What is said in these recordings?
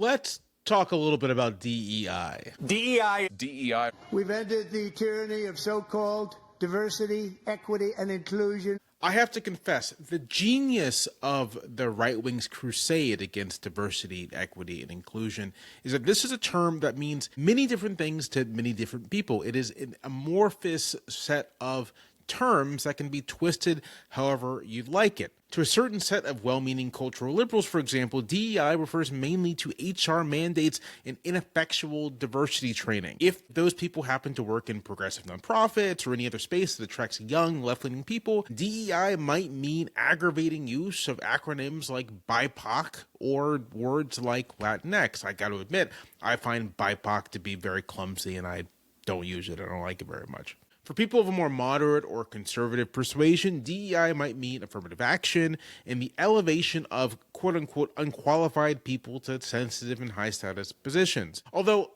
Let's talk a little bit about DEI. DEI. We've ended the tyranny of so-called diversity, equity, and inclusion. I have to confess, the genius of the right wing's crusade against diversity, equity, and inclusion is that this is a term that means many different things to many different people. It is an amorphous set of terms that can be twisted however you'd like it. To a certain set of well-meaning cultural liberals, for example, DEI refers mainly to HR mandates and ineffectual diversity training. If those people happen to work in progressive nonprofits or any other space that attracts young, left-leaning people, DEI might mean aggravating use of acronyms like BIPOC or words like Latinx. I got to admit, I find BIPOC to be very clumsy and I don't use it. I don't like it very much. For people of a more moderate or conservative persuasion, DEI might mean affirmative action and the elevation of quote-unquote unqualified people to sensitive and high-status positions. Although,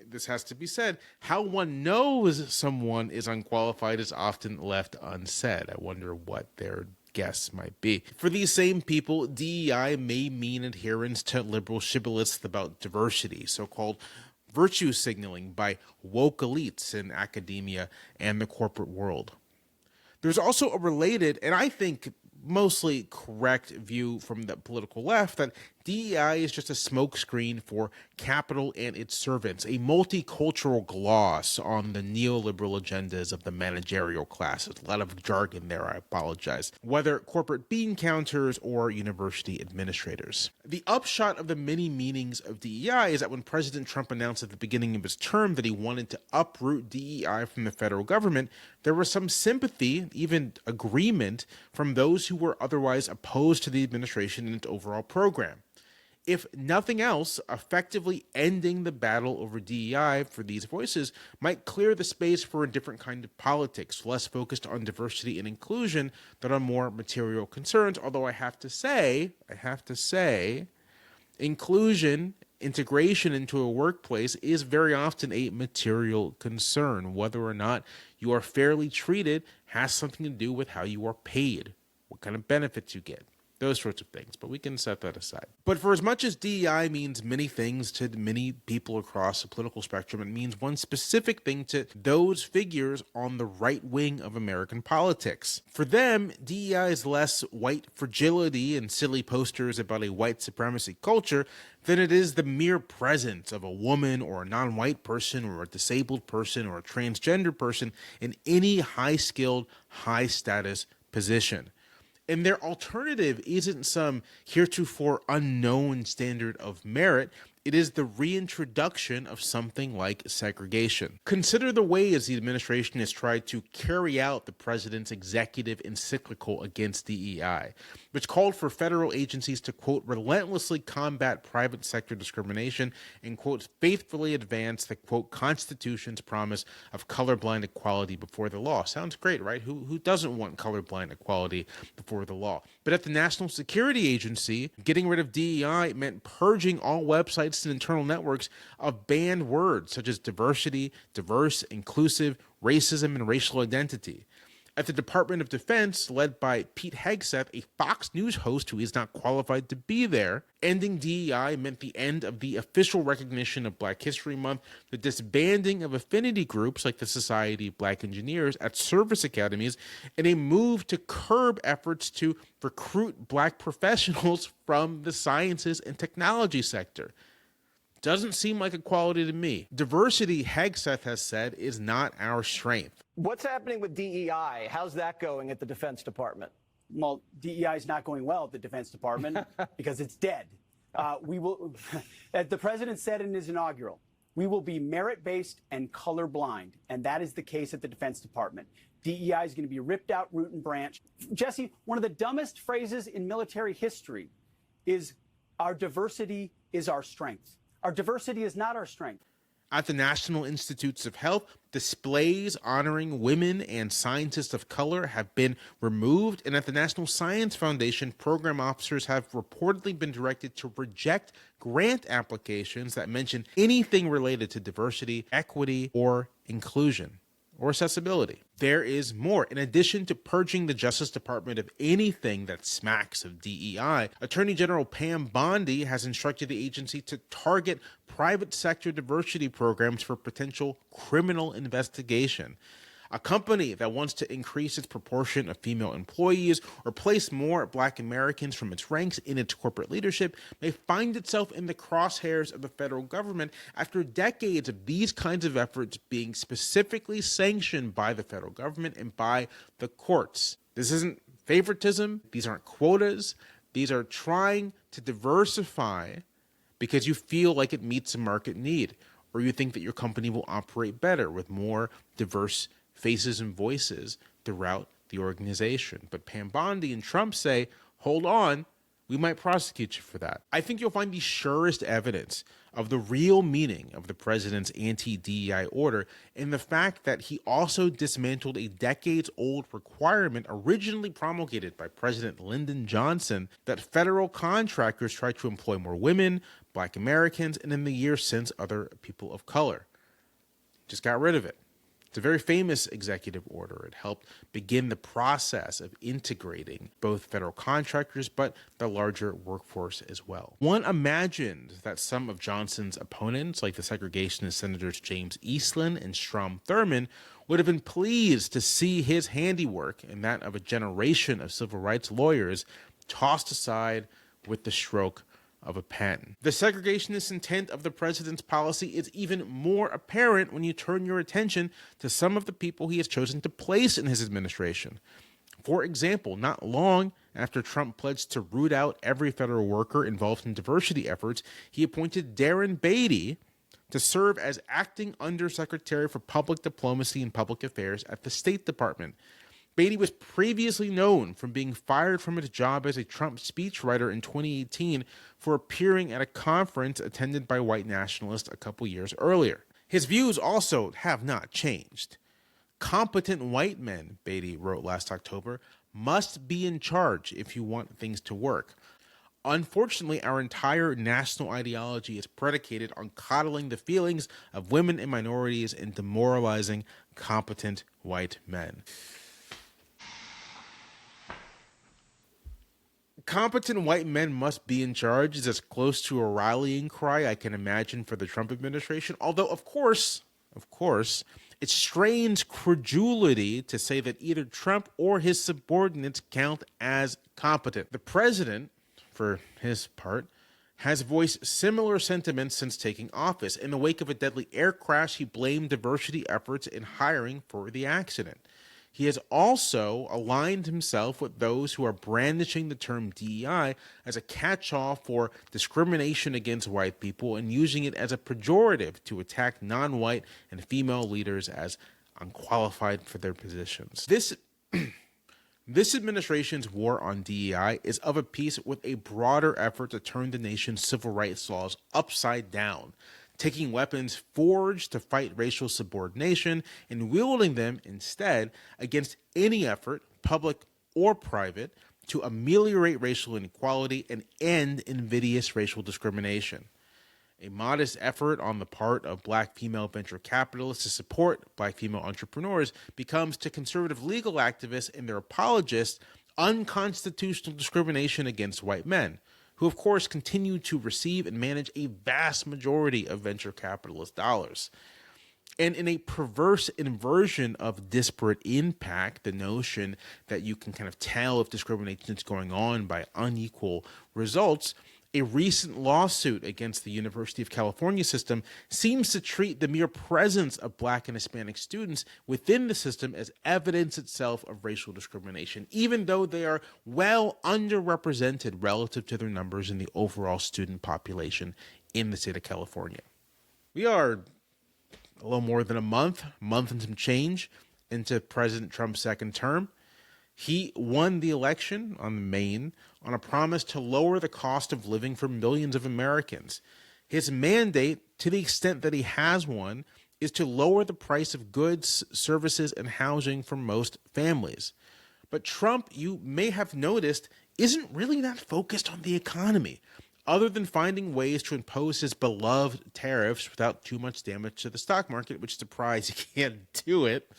this has to be said, how one knows someone is unqualified is often left unsaid. I wonder what their guess might be. For these same people, DEI may mean adherence to liberal shibboleths about diversity, so-called virtue signaling by woke elites in academia and the corporate world. There's also a related, and I think mostly correct, view from the political left that DEI is just a smokescreen for capital and its servants, a multicultural gloss on the neoliberal agendas of the managerial classes. A lot of jargon there, I apologize. Whether corporate bean counters or university administrators. The upshot of the many meanings of DEI is that when President Trump announced at the beginning of his term that he wanted to uproot DEI from the federal government, there was some sympathy, even agreement, from those who were otherwise opposed to the administration and its overall program. If nothing else, effectively ending the battle over DEI for these voices might clear the space for a different kind of politics, less focused on diversity and inclusion than on more material concerns. Although I have to say, inclusion, integration into a workplace is very often a material concern. Whether or not you are fairly treated has something to do with how you are paid, what kind of benefits you get. Those sorts of things, but we can set that aside. But for as much as DEI means many things to many people across the political spectrum, it means one specific thing to those figures on the right wing of American politics. For them, DEI is less white fragility and silly posters about a white supremacy culture than it is the mere presence of a woman or a non-white person or a disabled person or a transgender person in any high-skilled, high-status position. And their alternative isn't some heretofore unknown standard of merit. It is the reintroduction of something like segregation. Consider the ways the administration has tried to carry out the president's executive encyclical against DEI, which called for federal agencies to, quote, relentlessly combat private sector discrimination and, quote, faithfully advance the, quote, Constitution's promise of colorblind equality before the law. Sounds great, right? Who doesn't want colorblind equality before the law? But at the National Security Agency, getting rid of DEI meant purging all websites and internal networks of banned words such as diversity, diverse, inclusive, racism, and racial identity. At the Department of Defense, led by Pete Hegseth, a Fox News host who is not qualified to be there, ending DEI meant the end of the official recognition of Black History Month, the disbanding of affinity groups like the Society of Black Engineers at service academies, and a move to curb efforts to recruit Black professionals from the sciences and technology sector. Doesn't seem like equality to me. Diversity, Hegseth has said, is not our strength. What's happening with DEI? How's that going at the Defense Department? Well, DEI is not going well at the Defense Department because it's dead. We will, as the president said in his inaugural, we will be merit-based and colorblind, and that is the case at the Defense Department. DEI is going to be ripped out root and branch. Jesse, one of the dumbest phrases in military history is our diversity is our strength. Our diversity is not our strength. At the National Institutes of Health, displays honoring women and scientists of color have been removed, and at the National Science Foundation, program officers have reportedly been directed to reject grant applications that mention anything related to diversity, equity, or inclusion. or accessibility. There is more. In addition to purging the Justice Department of anything that smacks of DEI, Attorney General Pam Bondi has instructed the agency to target private sector diversity programs for potential criminal investigation. A company that wants to increase its proportion of female employees or place more Black Americans from its ranks in its corporate leadership may find itself in the crosshairs of the federal government after decades of these kinds of efforts being specifically sanctioned by the federal government and by the courts. This isn't favoritism. These aren't quotas. These are trying to diversify because you feel like it meets a market need, or you think that your company will operate better with more diverse faces and voices throughout the organization. But Pam Bondi and Trump say, hold on, we might prosecute you for that. I think you'll find the surest evidence of the real meaning of the president's anti-DEI order in the fact that he also dismantled a decades-old requirement originally promulgated by President Lyndon Johnson that federal contractors try to employ more women, Black Americans, and in the years since, other people of color. Just got rid of it. It's a very famous executive order. It helped begin the process of integrating both federal contractors, but the larger workforce as well. One imagined that some of Johnson's opponents, like the segregationist Senators James Eastland and Strom Thurmond, would have been pleased to see his handiwork and that of a generation of civil rights lawyers tossed aside with the stroke of a pen. The segregationist intent of the president's policy is even more apparent when you turn your attention to some of the people he has chosen to place in his administration. For example, not long after Trump pledged to root out every federal worker involved in diversity efforts, he appointed Darren Beatty to serve as acting undersecretary for public diplomacy and public affairs at the State Department. Beatty was previously known from being fired from his job as a Trump speechwriter in 2018 for appearing at a conference attended by white nationalists a couple years earlier. His views also have not changed. Competent white men, Beatty wrote last October, must be in charge if you want things to work. Unfortunately, our entire national ideology is predicated on coddling the feelings of women and minorities and demoralizing competent white men. Competent white men must be in charge is as close to a rallying cry I can imagine for the Trump administration. Although, of course, it strains credulity to say that either Trump or his subordinates count as competent. The president, for his part, has voiced similar sentiments since taking office. In the wake of a deadly air crash, he blamed diversity efforts in hiring for the accident. He has also aligned himself with those who are brandishing the term DEI as a catch-all for discrimination against white people and using it as a pejorative to attack non-white and female leaders as unqualified for their positions. This administration's war on DEI is of a piece with a broader effort to turn the nation's civil rights laws upside down, taking weapons forged to fight racial subordination and wielding them instead against any effort, public or private, to ameliorate racial inequality and end invidious racial discrimination. A modest effort on the part of Black female venture capitalists to support Black female entrepreneurs becomes, to conservative legal activists and their apologists, unconstitutional discrimination against white men, who of course continue to receive and manage a vast majority of venture capitalist dollars. And in a perverse inversion of disparate impact, the notion that you can kind of tell if discrimination is going on by unequal results, a recent lawsuit against the University of California system seems to treat the mere presence of Black and Hispanic students within the system as evidence itself of racial discrimination, even though they are well underrepresented relative to their numbers in the overall student population in the state of California. We are a little more than a month and some change into President Trump's second term. He won the election on Maine on a promise to lower the cost of living for millions of Americans. His mandate, to the extent that he has one, is to lower the price of goods, services, and housing for most families. But Trump, you may have noticed, isn't really that focused on the economy. other than finding ways to impose his beloved tariffs without too much damage to the stock market, which surprised he can't do it.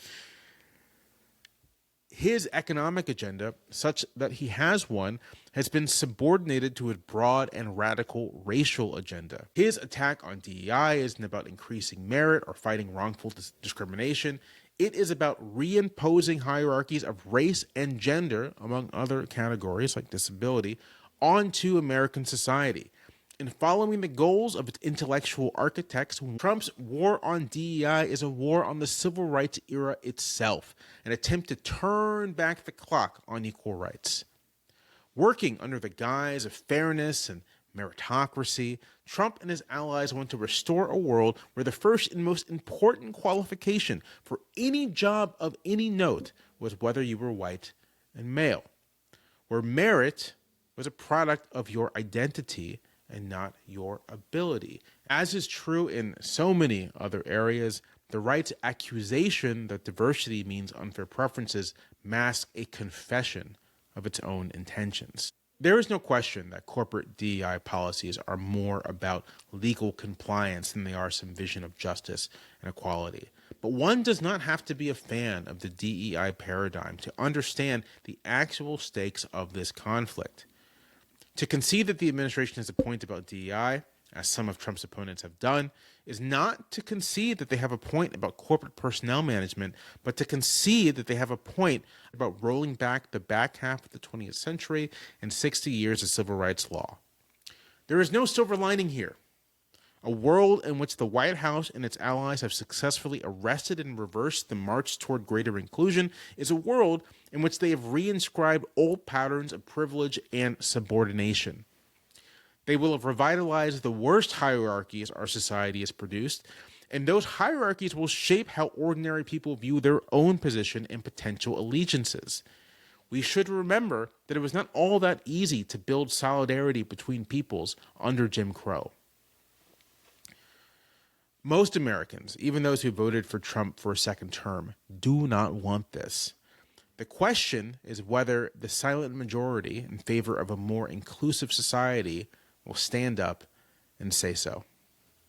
His economic agenda, such that he has one, has been subordinated to a broad and radical racial agenda. His attack on DEI isn't about increasing merit or fighting wrongful discrimination. It is about reimposing hierarchies of race and gender, among other categories like disability, onto American society. In following the goals of its intellectual architects, Trump's war on DEI is a war on the civil rights era itself, an attempt to turn back the clock on equal rights. Working under the guise of fairness and meritocracy, Trump and his allies want to restore a world where the first and most important qualification for any job of any note was whether you were white and male, where merit was a product of your identity and not your ability. As is true in so many other areas, the right's accusation that diversity means unfair preferences masks a confession of its own intentions. There is no question that corporate DEI policies are more about legal compliance than they are some vision of justice and equality. But one does not have to be a fan of the DEI paradigm to understand the actual stakes of this conflict. To concede that the administration has a point about DEI, as some of Trump's opponents have done, is not to concede that they have a point about corporate personnel management, but to concede that they have a point about rolling back the back half of the 20th century and 60 years of civil rights law. There is no silver lining here. A world in which the White House and its allies have successfully arrested and reversed the march toward greater inclusion is a world in which they have reinscribed old patterns of privilege and subordination. They will have revitalized the worst hierarchies our society has produced, and those hierarchies will shape how ordinary people view their own position and potential allegiances. We should remember that it was not all that easy to build solidarity between peoples under Jim Crow. Most Americans, even those who voted for Trump for a second term, do not want this. The question is whether the silent majority in favor of a more inclusive society will stand up and say so.